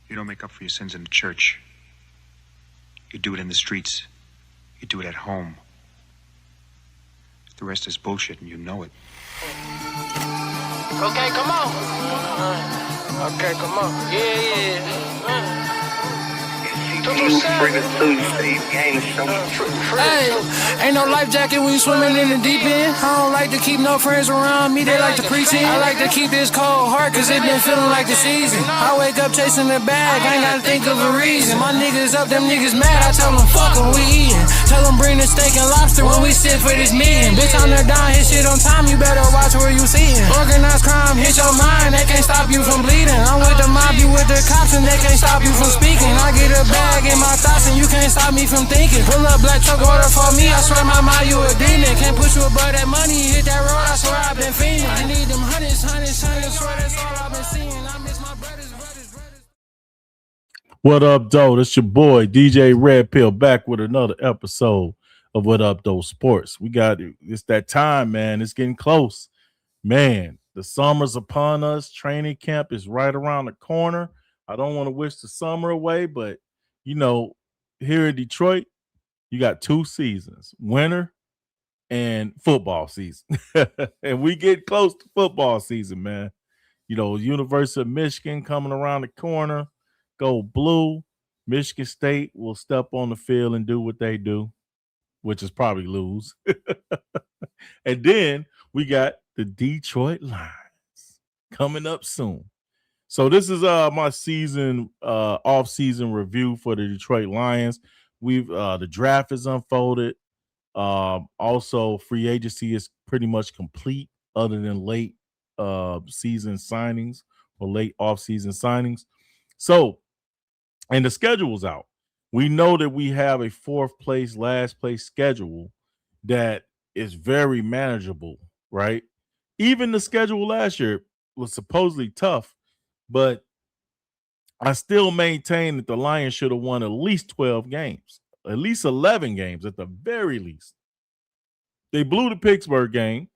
You don't make up for your sins in the church. You do it in the streets. You do it at home. The rest is bullshit, and you know it. Okay, come on. Okay, come on. Yeah. Hey, ain't no life jacket when you swimming in the deep end. I don't like to keep no friends around me, they like to preach it. I like to keep this cold heart, cause it been feeling like the season. I wake up chasing the bag, I ain't gotta think of a reason. My niggas up, them niggas mad, I tell them fuck em, we eatin'. Tell them bring the steak and lobster when we sit for this meeting. Bitch, I'm there down, hit shit on time, you better watch where you seein'. Organized crime, hit your mind, they can't stop you from bleeding. I'm with the mob, you with the cops, and they can't stop you from speaking. I get a bag in my thoughts, and you can't stop me from thinking. Pull up black truck order for me, I swear my mind, you a demon. Can't push you above that money, hit that road, I swear I've been fiending. I need them hundreds, swear that's all I've been seeing. I miss my brothers. What up, though? That's your boy, DJ Red Pill, back with another episode of What Up, Though Sports. We got it. It's that time, man. It's getting close. Man, the summer's upon us. Training camp is right around the corner. I don't want to wish the summer away, but, you know, here in Detroit, you got 2 seasons, winter and football season. And we get close to football season, man. You know, University of Michigan coming around the corner. Go blue. Michigan State will step on the field and do what they do, which is probably lose. And then we got the Detroit Lions coming up soon. So this is my season off-season review for the Detroit Lions. We've the draft is unfolded. Also, free agency is pretty much complete, other than late season signings or late off-season signings. So, and the schedule's out. We know that we have a 4th place, last place schedule that is very manageable, right? Even the schedule last year was supposedly tough, but I still maintain that the Lions should have won at least 12 games, at least 11 games at the very least. They blew the Pittsburgh game.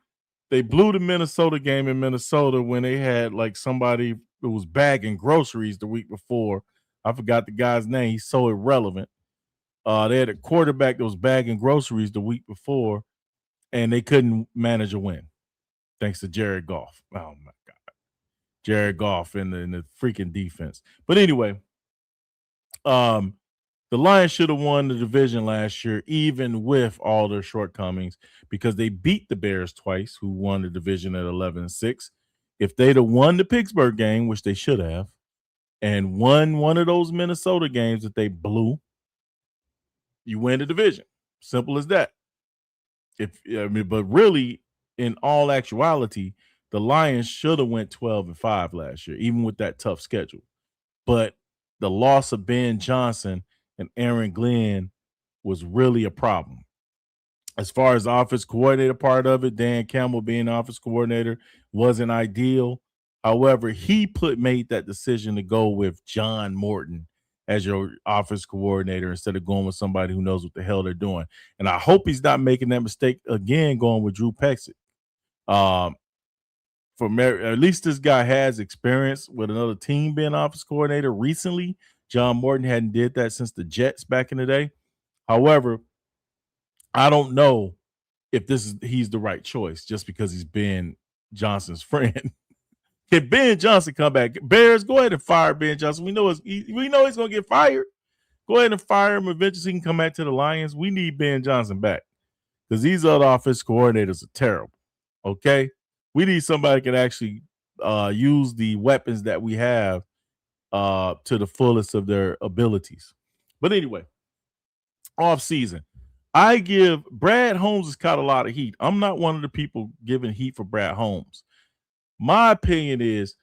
They blew the Minnesota game in Minnesota when they had like somebody who was bagging groceries the week before. I forgot the guy's name. He's so irrelevant. They had a quarterback that was bagging groceries the week before, and they couldn't manage a win thanks to Jared Goff. Oh, my God. Jared Goff in the freaking defense. But anyway, the Lions should have won the division last year, even with all their shortcomings, because they beat the Bears twice, who won the division at 11-6. If they'd have won the Pittsburgh game, which they should have, and won one of those Minnesota games that they blew, you win the division. Simple as that. But really, in all actuality, the Lions should have went 12-5 last year, even with that tough schedule. But the loss of Ben Johnson and Aaron Glenn was really a problem. As far as the offense coordinator part of it, Dan Campbell being offense coordinator wasn't ideal. However, he made that decision to go with John Morton as your offense coordinator instead of going with somebody who knows what the hell they're doing. And I hope he's not making that mistake again going with Drew Pexic. At least this guy has experience with another team being offense coordinator recently. John Morton hadn't did that since the Jets back in the day. However, I don't know if he's the right choice just because he's Ben Johnson's friend. Can Ben Johnson come back? Bears, go ahead and fire Ben Johnson. We know he's going to get fired. Go ahead and fire him. Eventually, he can come back to the Lions. We need Ben Johnson back because these other offense coordinators are terrible. Okay, we need somebody who can actually use the weapons that we have to the fullest of their abilities. But anyway, off season, I give Brad Holmes has caught a lot of heat. I'm not one of the people giving heat for Brad Holmes. My opinion is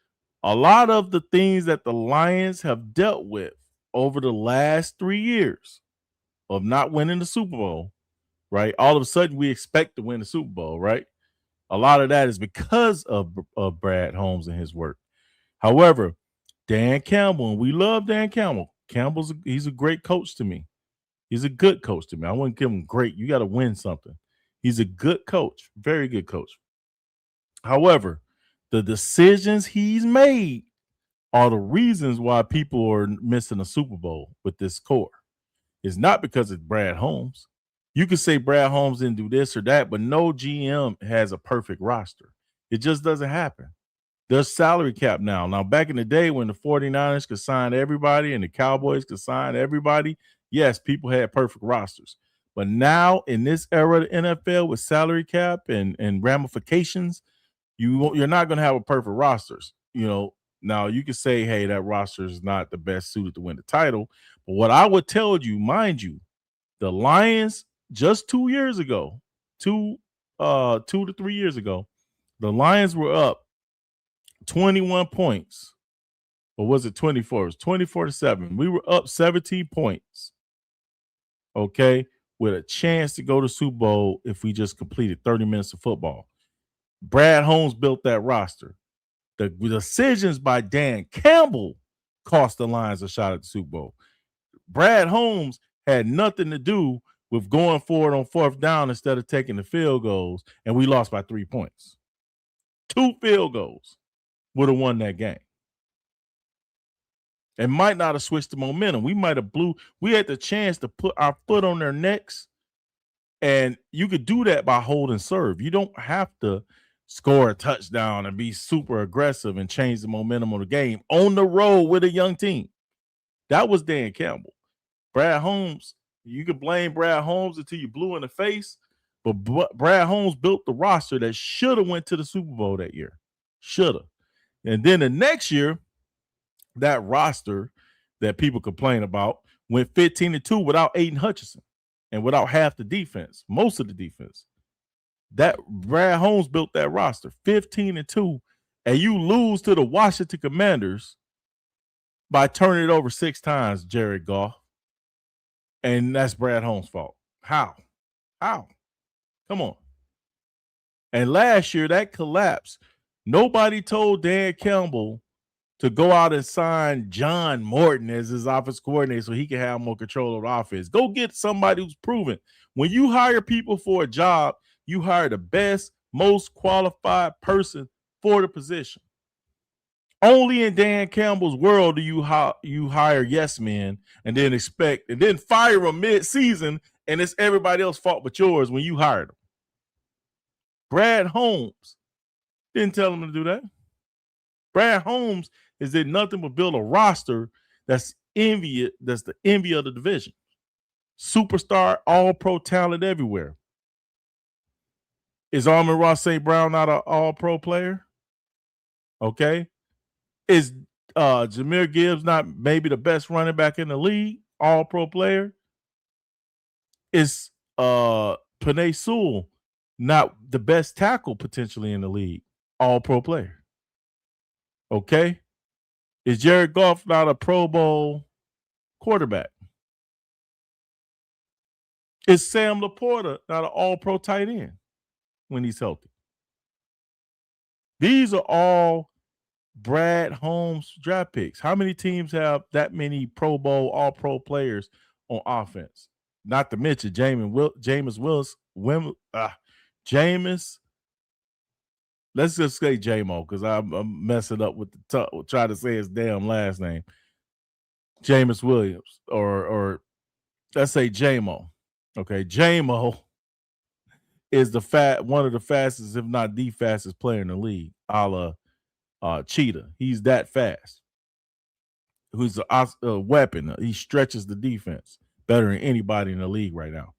a lot of the things that the Lions have dealt with over the last 3 years of not winning the Super Bowl, right? All of a sudden, we expect to win the Super Bowl, right? A lot of that is because of Brad Holmes and his work. However, Dan Campbell, and we love Dan Campbell. He's a great coach to me. He's a good coach to me. I wouldn't give him great. You got to win something. He's a good coach, very good coach. However, the decisions he's made are the reasons why people are missing a Super Bowl with this core. It's not because it's Brad Holmes. You could say Brad Holmes didn't do this or that, but no GM has a perfect roster. It just doesn't happen. There's salary cap now. Now, back in the day when the 49ers could sign everybody and the Cowboys could sign everybody, yes, people had perfect rosters. But now in this era of the NFL with salary cap and ramifications, you're not going to have a perfect rosters. Now you can say, hey, that roster is not the best suited to win the title. But what I would tell you, mind you, the Lions just 2 years ago, 2 to 3 years ago, the Lions were up 21 points. Or was it 24? It was 24-7. We were up 17 points. Okay, with a chance to go to Super Bowl if we just completed 30 minutes of football. Brad Holmes built that roster. The decisions by Dan Campbell cost the Lions a shot at the Super Bowl. Brad Holmes had nothing to do with going forward on fourth down instead of taking the field goals, and we lost by 3 points. 2 field goals would have won that game. And might not have switched the momentum. We might have we had the chance to put our foot on their necks, and you could do that by hold and serve. You don't have to score a touchdown and be super aggressive and change the momentum of the game on the road with a young team. That was Dan Campbell. Brad Holmes, you could blame Brad Holmes until you blew in the face, but Brad Holmes built the roster that should have went to the Super Bowl that year. Should have. And then the next year, that roster that people complain about went 15-2 without Aiden Hutchinson and without half the defense, most of the defense. That Brad Holmes built that roster 15-2, and you lose to the Washington Commanders by turning it over 6 times, Jared Goff. And that's Brad Holmes' fault. How? Come on. And last year, that collapse, nobody told Dan Campbell to go out and sign John Morton as his offense coordinator so he can have more control of the offense. Go get somebody who's proven. When you hire people for a job, you hire the best, most qualified person for the position. Only in Dan Campbell's world do you hire yes men and then fire them mid-season, and it's everybody else's fault but yours when you hired them. Brad Holmes didn't tell him to do that. Brad Holmes did nothing but build a roster that's the envy of the division. Superstar, all-pro talent everywhere. Is Amon-Ra St. Brown not an all-pro player? Okay. Is Jahmyr Gibbs not maybe the best running back in the league? All-pro player? Is Penei Sewell not the best tackle potentially in the league? All-pro player. Okay. Is Jared Goff not a Pro Bowl quarterback? Is Sam Laporta not an all-pro tight end when he's healthy? These are all Brad Holmes draft picks. How many teams have that many Pro Bowl, all-pro players on offense? Not to mention Jameis Willis. Jameis. Let's just say J-Mo because I'm messing up with try to say his damn last name. Jameis Williams or let's say J-Mo. Okay, J-Mo is one of the fastest, if not the fastest player in the league, a la Cheetah. He's that fast. Who's a weapon. He stretches the defense better than anybody in the league right now.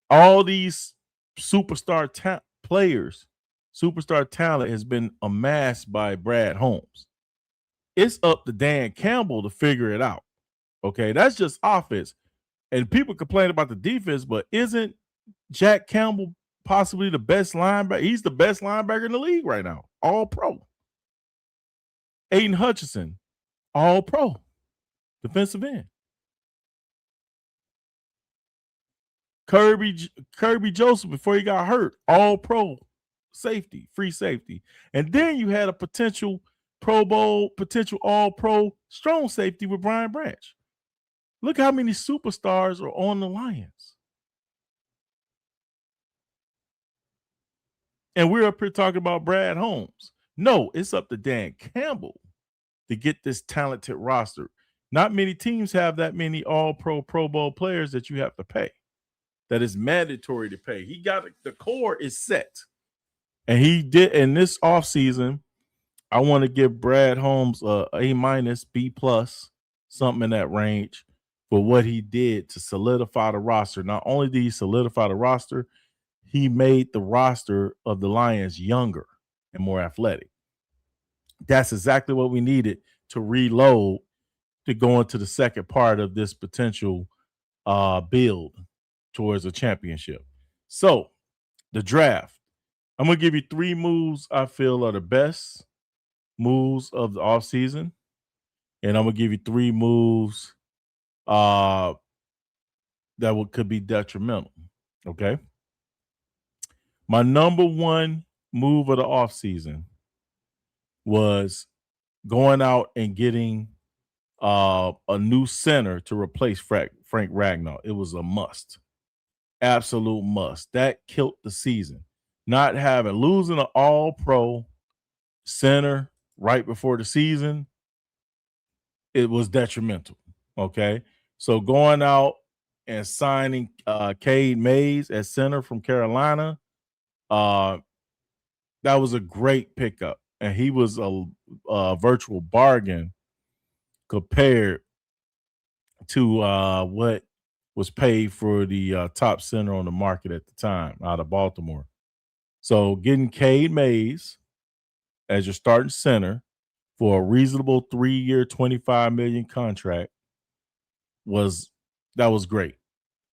All these superstar players, superstar talent has been amassed by Brad Holmes. It's up to Dan Campbell to figure it out. Okay, that's just offense. And people complain about the defense, but isn't Jack Campbell possibly the best linebacker? He's the best linebacker in the league right now. All pro. Aiden Hutchinson, all pro. Defensive end. Kirby Joseph, before he got hurt, all pro safety, free safety. And then you had a potential Pro Bowl, potential all pro strong safety with Brian Branch. Look how many superstars are on the Lions. And we're up here talking about Brad Holmes. No, it's up to Dan Campbell to get this talented roster. Not many teams have that many all-pro Pro Bowl players that you have to pay. That is mandatory to pay. He got the core is set. And he did in this offseason. I want to give Brad Holmes A minus, B plus, something in that range for what he did to solidify the roster. Not only did he solidify the roster, he made the roster of the Lions younger and more athletic. That's exactly what we needed to reload to go into the second part of this potential build towards a championship. So, the draft. I'm going to give you 3 moves I feel are the best moves of the offseason. And I'm going to give you 3 moves that could be detrimental. Okay? My number 1 move of the offseason was going out and getting a new center to replace Frank Ragnow. It was a must. Absolute must. That killed the season. Losing an all-pro center right before the season, it was detrimental. Okay. So going out and signing Cade Mays at center from Carolina, that was a great pickup. And he was a virtual bargain compared to what was paid for the top center on the market at the time out of Baltimore. So getting Cade Mays as your starting center for a reasonable 3-year, $25 million contract was great.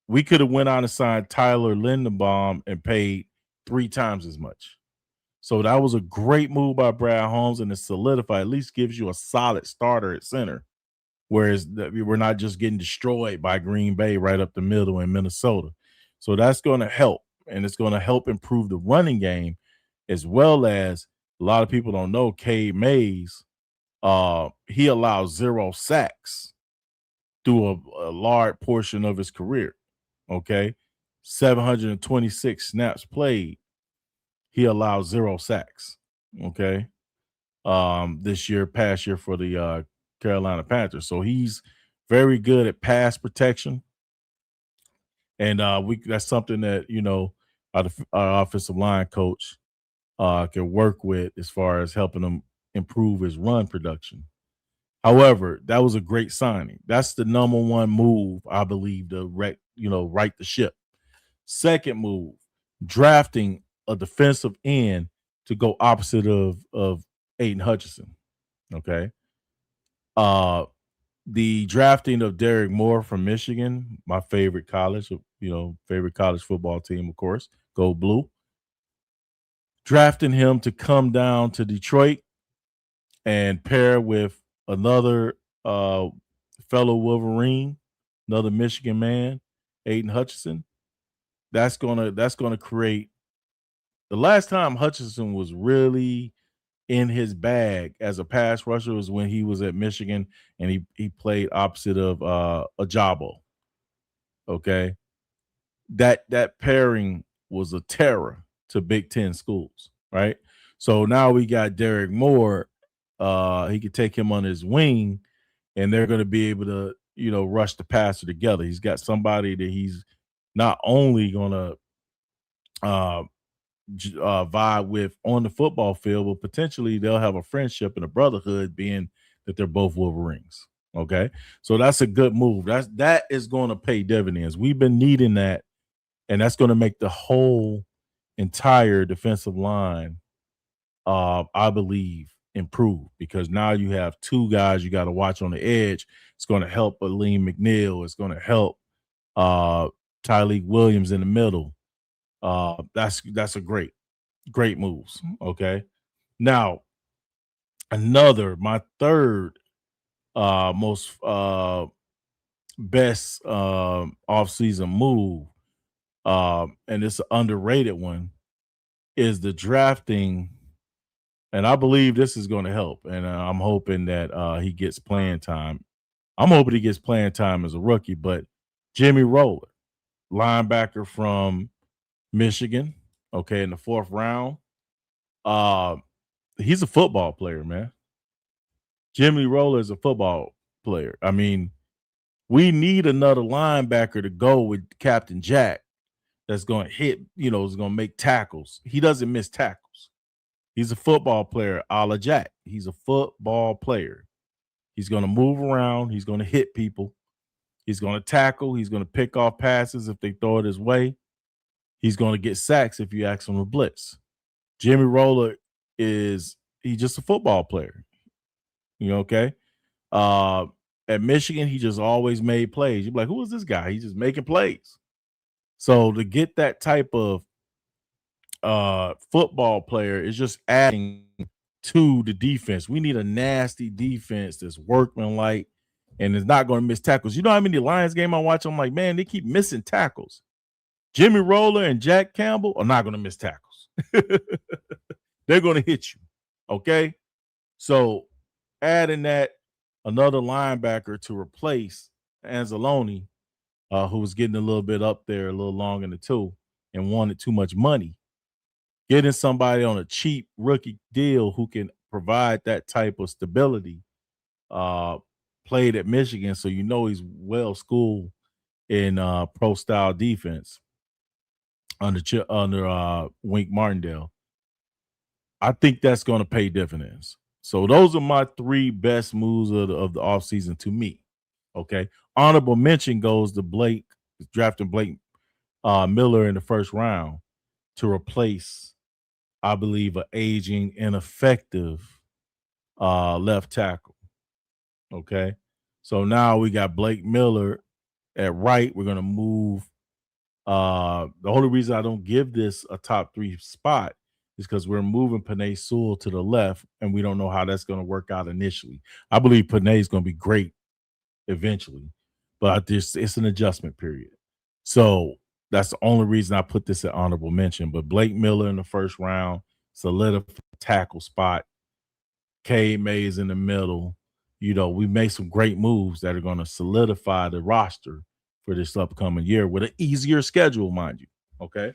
We could have went on and signed Tyler Lindenbaum and paid 3 times as much. So that was a great move by Brad Holmes, and it solidified, at least gives you a solid starter at center. Whereas we're not just getting destroyed by Green Bay right up the middle in Minnesota. So that's going to help, and it's going to help improve the running game, as well as a lot of people don't know Cade Mays, he allows 0 sacks through a large portion of his career. Okay. 726 snaps played. He allows 0 sacks. Okay. Past year for the Carolina Panthers. So he's very good at pass protection. And that's something that, our offensive line coach can work with as far as helping him improve his run production. However, that was a great signing. That's the number 1 move, I believe, to right the ship. Second move, drafting a defensive end to go opposite of Aiden Hutchinson. Okay. The drafting of Derek Moore from Michigan, my favorite college, favorite college football team, of course, Go Blue. Drafting him to come down to Detroit and pair with another fellow Wolverine, another Michigan man, Aiden Hutchinson. That's gonna create. The last time Hutchinson was really in his bag as a pass rusher was when he was at Michigan and he played opposite of Ajabo. Okay. That pairing was a terror to Big Ten schools, right? So now we got Derek Moore. He could take him on his wing, and they're going to be able to, rush the passer together. He's got somebody that he's not only going to vibe with on the football field, but potentially they'll have a friendship and a brotherhood, being that they're both Wolverines. Okay, so that's a good move. That is going to pay dividends. We've been needing that, and that's going to make the whole entire defensive line, I believe, improve, because now you have 2 guys you got to watch on the edge. It's going to help Aleem McNeil. It's going to help Tyleek Williams in the middle. That's a great moves. Okay. Now, my third most best offseason move, and it's an underrated one, is the drafting. And I believe this is going to help. And I'm hoping that he gets playing time. I'm hoping he gets playing time as a rookie, but Jimmy Roller, linebacker from Michigan, okay, in the 4th round. He's a football player, man. Jimmy Roller is a football player. I mean, we need another linebacker to go with Captain Jack that's going to hit, is going to make tackles. He doesn't miss tackles. He's a football player a la Jack. He's a football player. He's going to move around. He's going to hit people. He's going to tackle. He's going to pick off passes if they throw it his way. He's going to get sacks if you ask him to blitz. Jimmy Roller he's just a football player. Okay? At Michigan, he just always made plays. You're like, who is this guy? He's just making plays. So to get that type of football player is just adding to the defense. We need a nasty defense that's workmanlike and is not going to miss tackles. You know how many Lions game I watch? I'm like, man, they keep missing tackles. Jimmy Roller and Jack Campbell are not going to miss tackles. They're going to hit you. Okay? So adding that, another linebacker to replace Anzalone, who was getting a little bit up there, a little long in the tooth, and wanted too much money. Getting somebody on a cheap rookie deal who can provide that type of stability, played at Michigan, so he's well schooled in pro style defense under Wink Martindale. I think that's going to pay dividends. So those are my three best moves of the offseason to me. Okay. Honorable mention goes to drafting Blake Miller in the first round to replace, I believe, an aging, ineffective left tackle. Okay. So now we got Blake Miller at right. We're going to move. The only reason I don't give this a top 3 spot is because we're moving Penei Sewell to the left, and we don't know how that's going to work out initially. I believe Penei is going to be great eventually, but it's an adjustment period. So that's the only reason I put this at honorable mention. But Blake Miller in the first round, solidified tackle spot. Cade Mays in the middle. We made some great moves that are going to solidify the roster for this upcoming year with an easier schedule, mind you. Okay.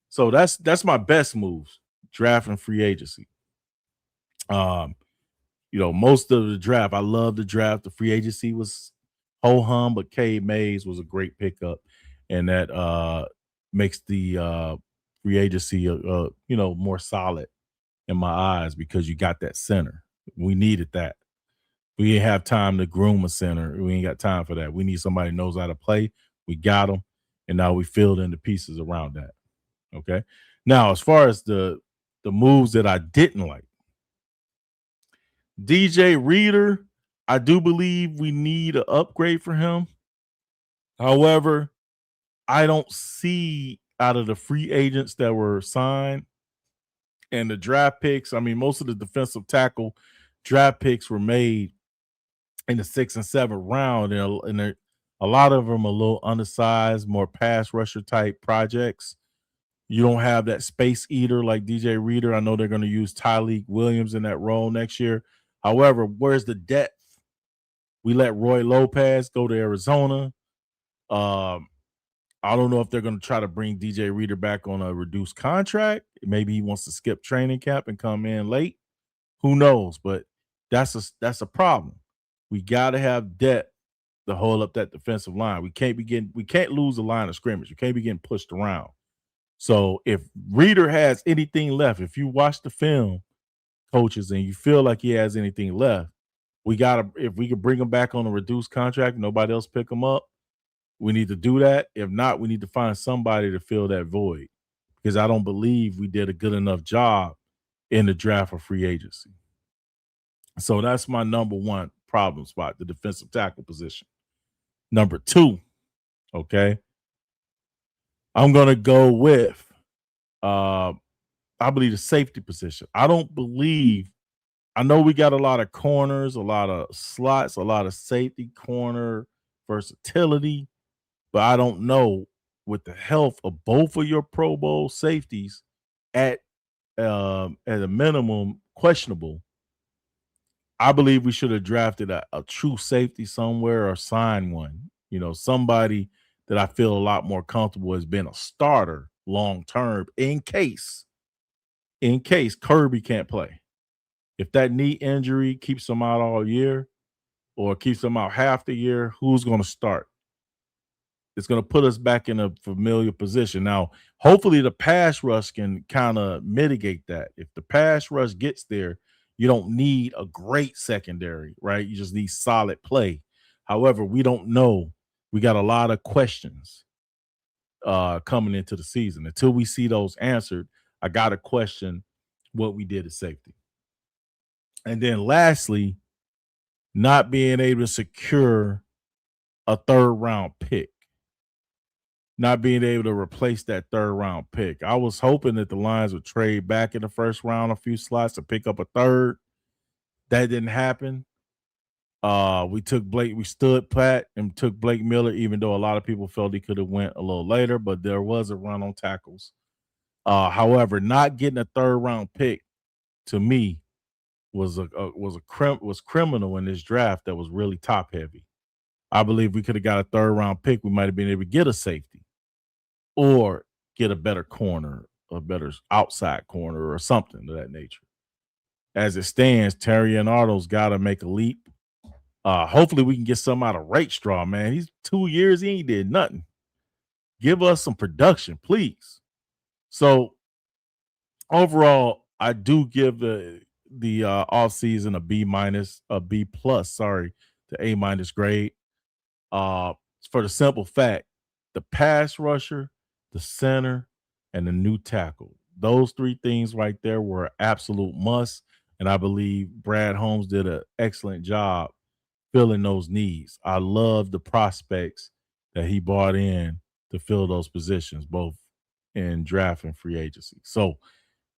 So that's my best moves, draft and free agency. Most of the draft, I love the draft. The free agency was ho-hum, but Cade Mays was a great pickup, and that makes the free agency more solid in my eyes because you got that center. We needed that. We didn't have time to groom a center. We ain't got time for that. We need somebody who knows how to play. We got them, and now we filled in the pieces around that. Okay. Now, as far as the moves that I didn't like, DJ Reader, I do believe we need an upgrade for him. However, I don't see out of the free agents that were signed and the draft picks. I mean, most of the defensive tackle draft picks were made in the 6th and 7th round, and a lot of them are a little undersized, more pass rusher type projects. You don't have that space eater like DJ Reader. I know they're going to use Tyleek Williams in that role next year. However, where's the depth? We let Roy Lopez go to Arizona. I don't know if they're going to try to bring DJ Reader back on a reduced contract. Maybe he wants to skip training camp and come in late. Who knows? But that's a problem. We got to have depth to hold up that defensive line. We can't lose the line of scrimmage. We can't be getting pushed around. So if Reader has anything left, if you watch the film, coaches, and you feel like he has anything left, if we could bring him back on a reduced contract, nobody else pick him up, we need to do that. If not, we need to find somebody to fill that void because I don't believe we did a good enough job in the draft or free agency. So that's my number one problem spot, the defensive tackle position. Number 2, okay, I'm going to go with, I believe, the safety position. I know we got a lot of corners, a lot of slots, a lot of safety corner versatility, but I don't know with the health of both of your Pro Bowl safeties at a minimum questionable. I believe we should have drafted a true safety somewhere or signed one, somebody that I feel a lot more comfortable as being a starter long term in case Kirby can't play. If that knee injury keeps him out all year or keeps him out half the year, who's going to start? It's going to put us back in a familiar position. Now, hopefully the pass rush can kind of mitigate that. If the pass rush gets there, you don't need a great secondary, right? You just need solid play. However, we don't know. We got a lot of questions coming into the season. Until we see those answered, I got to question what we did at safety. And then lastly, not being able to secure a third-round pick. Not being able to replace that third-round pick. I was hoping that the Lions would trade back in the first round a few slots to pick up a third. That didn't happen. We stood pat and took Blake Miller, even though a lot of people felt he could have went a little later, but there was a run on tackles. However, not getting a third-round pick to me was criminal in this draft that was really top-heavy. I believe we could have got a third-round pick. We might have been able to get a safety or get a better corner, a better outside corner or something of that nature. As it stands, Terry and Arnold's got to make a leap. Hopefully we can get some out of Rakestraw, man. He's 2 years, he ain't did nothing. Give us some production, please. So overall, I do give the offseason a B plus, to A- grade. For the simple fact, the pass rusher, the center, and the new tackle. Those three things right there were absolute must. And I believe Brad Holmes did an excellent job filling those needs. I love the prospects that he brought in to fill those positions, both in draft and free agency. So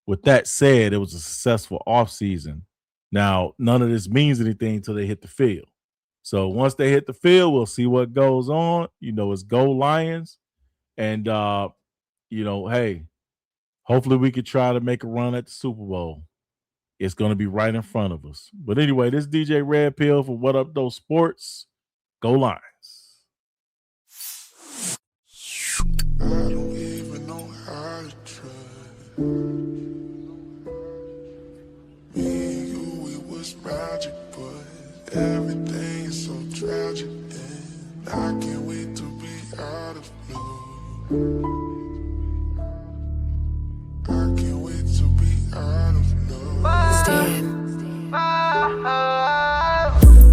with that said, it was a successful offseason. Now, none of this means anything until they hit the field. So once they hit the field, we'll see what goes on. It's Go Lions. And, hey, hopefully we could try to make a run at the Super Bowl. It's going to be right in front of us. But anyway, this is DJ Red Pill for Whatupdoe Sports. Go Lions. I don't even know how to try. Me and you, it was magic, but everything is so tragic, and I can't wait to be out of love. I can't wait to be out of love.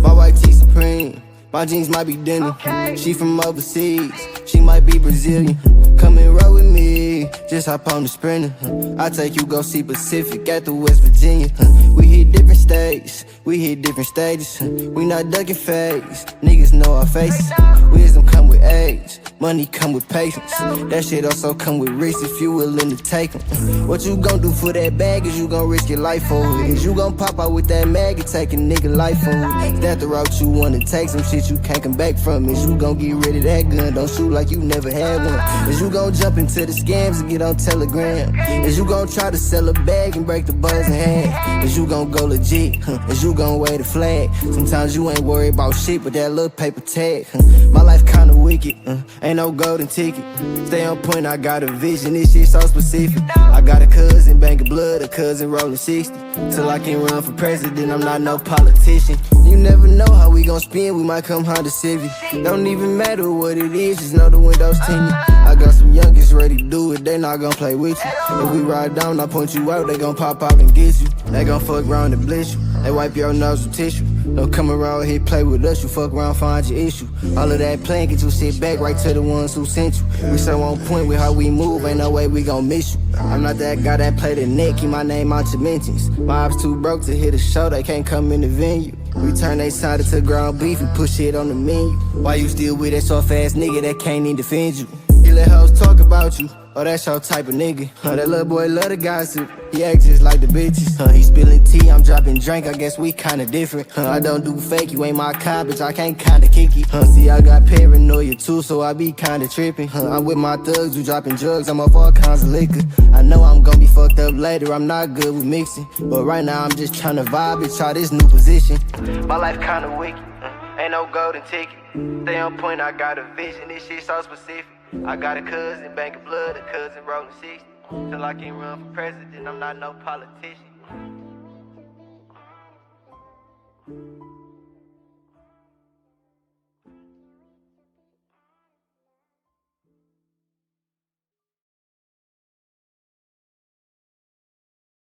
My white tee supreme, my jeans might be denim. She from overseas, she might be Brazilian. Come and roll with me, just hop on the Sprinter. I take you go see Pacific at the West Virginia. We hit different states, we hit different stages. We not ducking phase, niggas know our faces. Wisdom come with age, money come with patience. That shit also come with risks if you willing to take them. What you gon' do for that bag is you gon' risk your life for it. Is you gon' pop out with that mag and take a nigga life for it? Is that the route you wanna take? Some shit you can't come back from. Is you gon' get rid of that gun? Don't shoot like you never had one. Is you gon' jump into the scams and get on Telegram? Is you gon' try to sell a bag and break the buzz in half? Is you gon' go legit? Is you gon' wave the flag? Sometimes you ain't worried about shit but that little paper tag. My life kinda wicked, ain't no golden ticket. Stay on point, I got a vision, this shit so specific. I got a cousin, bank of blood, a cousin rolling 60. Till I can run for president, I'm not no politician. You never know how we gon' spin, we might come Honda Civic. Don't even matter what it is, just know the windows tinted. I got some youngins ready to do it, they not gon' play with you. If we ride down, I point you out, they gon' pop out and get you. They gon' fuck around and blitz you, they wipe your nose with tissue. Don't come around here, play with us, you fuck around, find your issue. All of that playing, get you sit back right to the ones who sent you. We so on point with how we move, ain't no way we gon' miss you. I'm not that guy that play the neck, keep my name out your mentions. My ops too broke to hit a show, they can't come in the venue. We turn they side to ground beef and push it on the menu. Why you still with that soft ass nigga that can't even defend you? You let hoes talk about you, oh that's your type of nigga. That little boy love the gossip, he act just like the bitches. He spilling tea, I'm dropping drink, I guess we kinda different. I don't do fake, you ain't my kind, bitch, I can't kinda kick it. See I got paranoia too, so I be kinda tripping. I'm with my thugs who dropping drugs, I'm off all kinds of liquor. I know I'm gonna be fucked up later, I'm not good with mixing. But right now I'm just tryna vibe and try this new position. My life kinda wicked, ain't no golden ticket. Stay on point, I got a vision, this shit so specific. I got a cousin, bank of blood, a cousin rolling 60. Till I can run for president, I'm not no politician.